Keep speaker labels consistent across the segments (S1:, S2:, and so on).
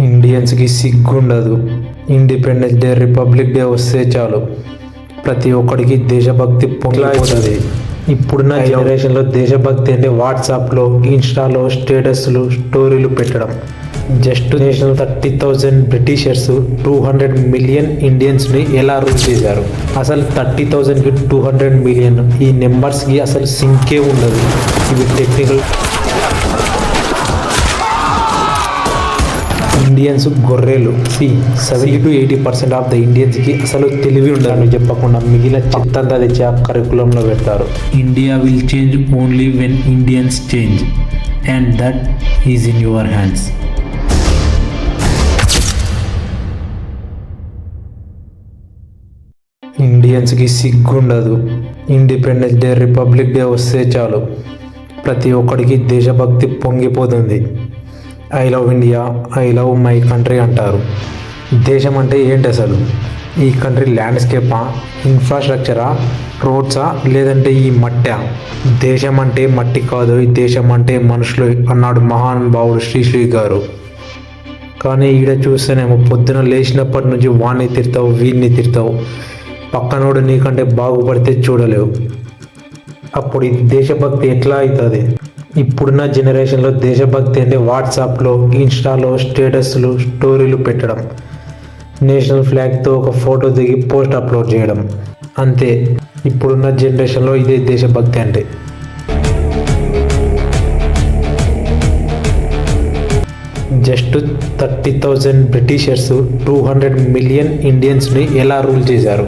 S1: ఇండియన్స్కి సిగ్గుండదు. Independence day, republic day వస్తే చాలు ప్రతి ఒక్కడికి దేశభక్తి పొంగిపోతుంది. ఇప్పుడున్న జనరేషన్లో దేశభక్తి అంటే వాట్సాప్లో, ఇన్స్టాలో స్టేటస్లు, స్టోరీలు పెట్టడం. జస్ట్ నేషనల్ 30,000 బ్రిటిషర్స్ 200 మిలియన్ ఇండియన్స్ని ఎలా రూల్ చేశారు? అసలు 30,000కి 200 మిలియన్ ఈ నెంబర్స్కి అసలు సింకే ఉండదు. ఇవి టెక్నికల్. ఇండియన్స్ గొర్రెలు. 70-80% ఆఫ్ ద ఇండియన్స్కి అసలు తెలివి ఉండదని చెప్పకుండా మిగిలిన చెత్తంతా తెచ్చి ఆ కరికులంలో పెడతారు. India will change only when Indians change, and that is in your hands. ఇండియన్స్కి సిగ్గుండదు. ఇండిపెండెన్స్ డే, రిపబ్లిక్ డే వస్తే చాలు ప్రతి ఒక్కడికి దేశభక్తి పొంగిపోతుంది. I love India, I love my country అంటారు. దేశం అంటే ఏంటి అసలు? ఈ కంట్రీ ల్యాండ్స్కేపా, ఇన్ఫ్రాస్ట్రక్చరా, రోడ్సా, లేదంటే ఈ మట్టా? దేశం అంటే మట్టి కాదు, ఈ దేశం అంటే మనుషులు అన్నాడు మహానుభావుడు శ్రీశ్రీ గారు. కానీ ఈడ చూస్తేనేమో పొద్దున లేచినప్పటి నుంచి వాడిని తిడతావు, వీడిని తిడతావు. పక్కనోడు నీకంటే బాగుపడితే చూడలేవు. అప్పుడు ఇది దేశభక్తి ఎట్లా అవుతుంది? ఇప్పుడున్న జనరేషన్లో దేశభక్తి అంటే వాట్సాప్లో, ఇన్స్టాలో స్టేటస్లు, స్టోరీలు పెట్టడం. నేషనల్ ఫ్లాగ్తో ఒక ఫోటో దిగి పోస్ట్ అప్లోడ్ చేయడం. అంతే. ఇప్పుడున్న జనరేషన్లో ఇదే దేశభక్తి అంటే. జస్ట్ 30,000 బ్రిటిషర్స్ 200 మిలియన్ ఇండియన్స్ని ఎలా రూల్ చేశారు?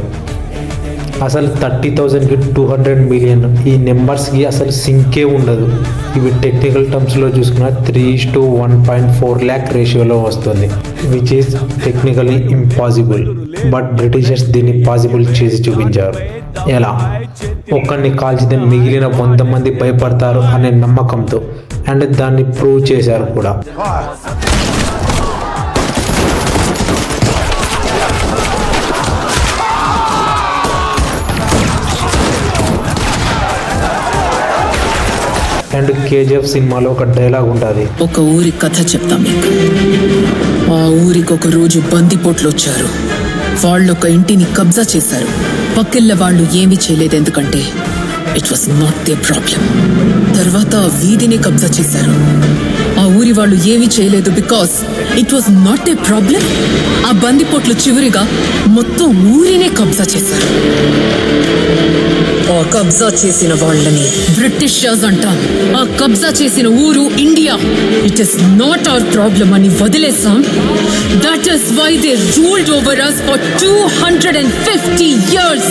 S1: అసలు 30,000కి 200 మిలియన్ ఈ నెంబర్స్కి అసలు సింకే ఉండదు. ఇవి టెక్నికల్ టర్మ్స్లో చూసుకున్న 3:1.4 lakh రేషియోలో వస్తుంది, which is technically impossible. But Britishers దీన్ని పాసిబుల్ చేసి చూపించారు. ఎలా? ఒక్కడిని కాల్చితే మిగిలిన 100 మంది భయపడతారు అనే నమ్మకంతో, అండ్ దాన్ని ప్రూవ్ చేశారు కూడా. అండ్ కేజీఎఫ్ సినిమాలో ఒక డైలాగ్ ఉంటుంది.
S2: ఒక ఊరి కథ చెప్తాం మీకు. ఆ ఊరికి ఒక రోజు బందిపోట్లు వచ్చారు. వాళ్ళు ఒక ఇంటిని కబ్జా చేశారు. పక్కిళ్ళ వాళ్ళు ఏమీ చేయలేదు, ఎందుకంటే it was not they problem. తర్వాత ఆ వీధిని కబ్జా చేశారు. ఆ ఊరి వాళ్ళు ఏమీ చేయలేదు, because it was not they problem. ఆ బందిపోట్లు చివరిగా మొత్తం ఊరినే కబ్జా చేశారు. ఆ కబ్జా చేసిన వాళ్ళని బ్రిటిషర్స్ అంటాం. ఆ కబ్జా చేసిన ఊరు India. It is not our problem అని వదిలేసాం. That is why they ruled over us for 250 years.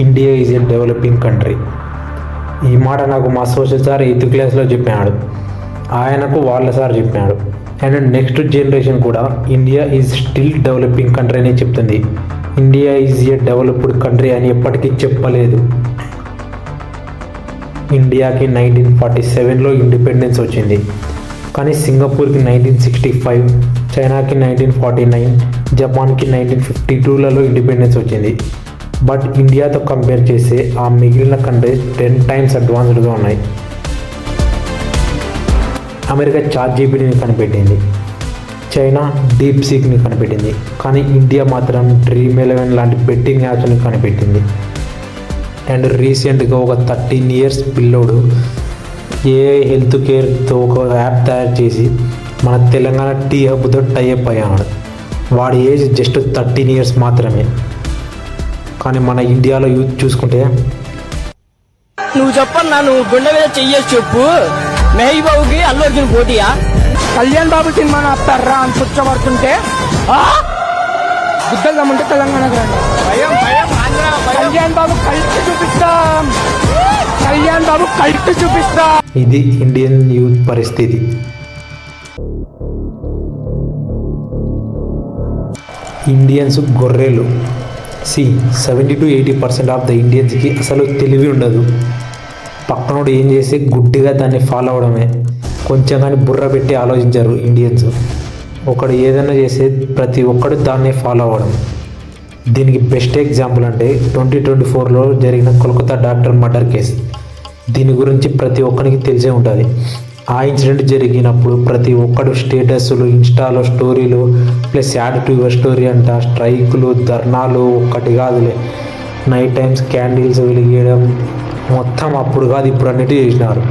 S1: India is a developing country. ఈ మాట నాకు మా సోషల్ సార్ 8th క్లాస్లో చెప్పాడు. ఆయనకు వాళ్ళ సార్ చెప్పాడు. అండ్ నెక్స్ట్ జనరేషన్ కూడా India is still developing country అని చెప్తుంది. India is a developed country అని ఎప్పటికీ చెప్పలేదు. ఇండియాకి 1947లో ఇండిపెండెన్స్ వచ్చింది. కానీ సింగపూర్కి 1965, చైనాకి 1949, జపాన్కి 1952లలో ఇండిపెండెన్స్ వచ్చింది. బట్ ఇండియాతో కంపేర్ చేస్తే ఆ మిగిలిన కంట్రీస్ 10 times అడ్వాన్స్డ్గా ఉన్నాయి. అమెరికా ChatGPTని కనిపెట్టింది. చైనా DeepSeekని కనిపెట్టింది. కానీ ఇండియా మాత్రం Dream11 లాంటి బెట్టింగ్ యాప్స్ని కనిపెట్టింది. అండ్ రీసెంట్గా ఒక 13 years పిల్లోడు AI హెల్త్ కేర్తో ఒక యాప్ తయారు చేసి మన తెలంగాణ టీ హబ్తో టైఅప్ అయ్యాడు. వాడి ఏజ్ జస్ట్ 13 years మాత్రమే. కానీ మన ఇండియాలో యూత్ చూసుకుంటే,
S3: నువ్వు చెప్పన్నా, నువ్వు గుండె మీద చెయ్యేసి చెప్పు, మెహబూబ్ బాబుకి అల్లు అర్జున్ పోటీయా? కళ్యాణ్ బాబు సినిమా ఆపుతారా అని కూర్చోబడుతుంటే బుద్ధలు దమ్ముంటే తెలంగాణకు రండి. కళ్యాణ్ బాబు కల్ట్ చూపిస్తాం, కళ్యాణ్ బాబు కల్ట్ చూపిస్తాం.
S1: ఇది ఇండియన్ యూత్ పరిస్థితి. ఇండియన్స్ గొర్రెలు. 70-80% ఆఫ్ ద ఇండియన్స్కి అసలు తెలివి ఉండదు. పక్కనోడు ఏం చేస్తే గుడ్డిగా దాన్ని ఫాలో అవడమే. కొంచెం కానీ బుర్ర పెట్టి ఆలోచించారు ఇండియన్స్. ఒకడు ఏదైనా చేస్తే ప్రతి ఒక్కడు దాన్ని ఫాలో అవ్వడం. దీనికి బెస్ట్ ఎగ్జాంపుల్ అంటే 2024లో జరిగిన కోల్కతా డాక్టర్ మర్డర్ కేసు. దీని గురించి ప్రతి ఒక్కరికి తెలిసే ఉంటుంది. ఆ ఇన్సిడెంట్ జరిగినప్పుడు ప్రతి ఒక్కడు స్టేటస్లు, ఇన్స్టాలో స్టోరీలు, plus add to your story అంట, స్ట్రైకులు, ధర్నాలు ఒక్కటి కాదులే, నైట్ టైమ్స్ క్యాండిల్స్ వెలిగేయడం, మొత్తం అప్పుడు కాదు ఇప్పుడు అన్నిటి చేసినారు.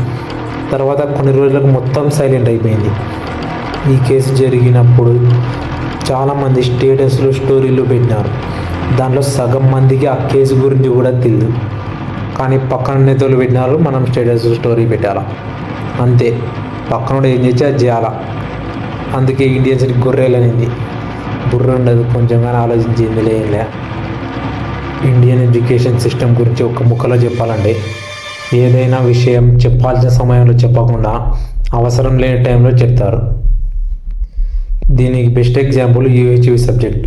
S1: తర్వాత కొన్ని రోజులకు మొత్తం సైలెంట్ అయిపోయింది. ఈ కేసు జరిగినప్పుడు చాలామంది స్టేటస్లు, స్టోరీలు పెట్టినారు. దాంట్లో సగం మందికి ఆ కేసు గురించి కూడా తెలియదు. కానీ పక్కన నేతలు పెట్టినారు, మనం స్టేటస్, స్టోరీ పెట్టాలా అంతే. పక్కన ఏం చేసి అది చేయాలా. అందుకే ఇండియన్స్కి గొర్రెలనింది. బుర్ర ఉండదు, కొంచెంగానే ఆలోచించింది లేదులే. ఇండియన్ ఎడ్యుకేషన్ సిస్టమ్ గురించి ఒక ముక్కలో చెప్పాలంటే, ఏదైనా విషయం చెప్పాల్సిన సమయంలో చెప్పకుండా అవసరం లేని టైంలో చెప్తారు. దీనికి బెస్ట్ ఎగ్జాంపుల్ యూహెచ్వి సబ్జెక్ట్.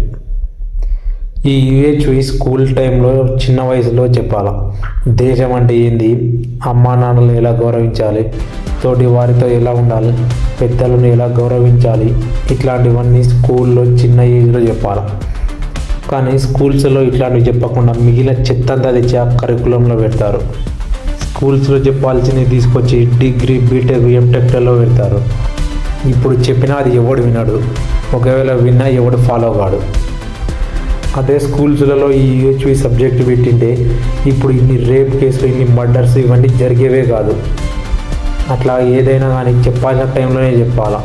S1: ఈ యూహెచ్వి స్కూల్ టైంలో చిన్న వయసులో చెప్పాలా. దేశం అంటే ఏంది, అమ్మా నాన్నలను ఎలా గౌరవించాలి, తోటి వారితో ఎలా ఉండాలి, పెద్దలను ఎలా గౌరవించాలి, ఇట్లాంటివన్నీ స్కూల్లో చిన్న ఏజ్లో చెప్పాలి. కానీ స్కూల్స్లో ఇట్లాంటివి చెప్పకుండా మిగిలిన చెత్తంతా తెచ్చి ఆ కరికులంలో పెడతారు. స్కూల్స్లో చెప్పాల్సినవి తీసుకొచ్చి డిగ్రీ, బీటెక్, ఎంటెక్లో పెడతారు. ఇప్పుడు చెప్పినా అది ఎవడు వినడు, ఒకవేళ విన్నా ఎవడు ఫాలో కాడు. అదే స్కూల్స్లలో ఈ యూహెచ్వి సబ్జెక్ట్ పెట్టింటే ఇప్పుడు ఇన్ని రేప్ కేసులు, ఇన్ని మర్డర్స్ ఇవన్నీ జరిగేవే కాదు. అట్లా ఏదైనా కానీ చెప్పాల్సిన టైంలోనే చెప్పాలా.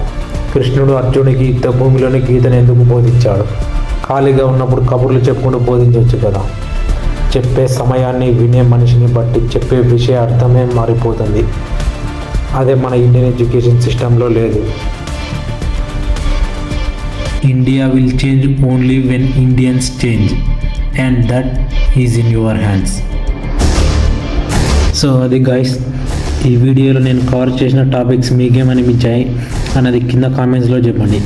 S1: కృష్ణుడు అర్జునుడికి యుద్ధ భూమిలోని గీతను ఎందుకు బోధించాడు? ఖాళీగా ఉన్నప్పుడు కబుర్లు చెప్పుకుంటూ బోధించవచ్చు కదా. చెప్పే సమయాన్ని, వినే మనిషిని బట్టి చెప్పే విషయ అర్థమే మారిపోతుంది. అదే మన ఇండియన్ ఎడ్యుకేషన్ సిస్టంలో లేదు. India will change only when Indians change, and that is in your hands. So అది గైస్, ఈ వీడియోలో నేను కవర్ చేసిన టాపిక్స్ మీకేమనిపించాయి అన్నది కింద కామెంట్స్లో చెప్పండి.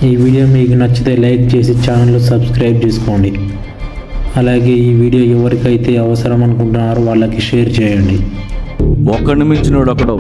S1: ఈ వీడియో మీకు నచ్చితే లైక్ చేసి ఛానల్ సబ్స్క్రైబ్ చేసుకోండి. అలాగే ఈ వీడియో ఎవరికైతే అవసరం అనుకుంటున్నారో వాళ్ళకి షేర్ చేయండి.
S4: ఒక్కడిని మించినోడు ఒకడు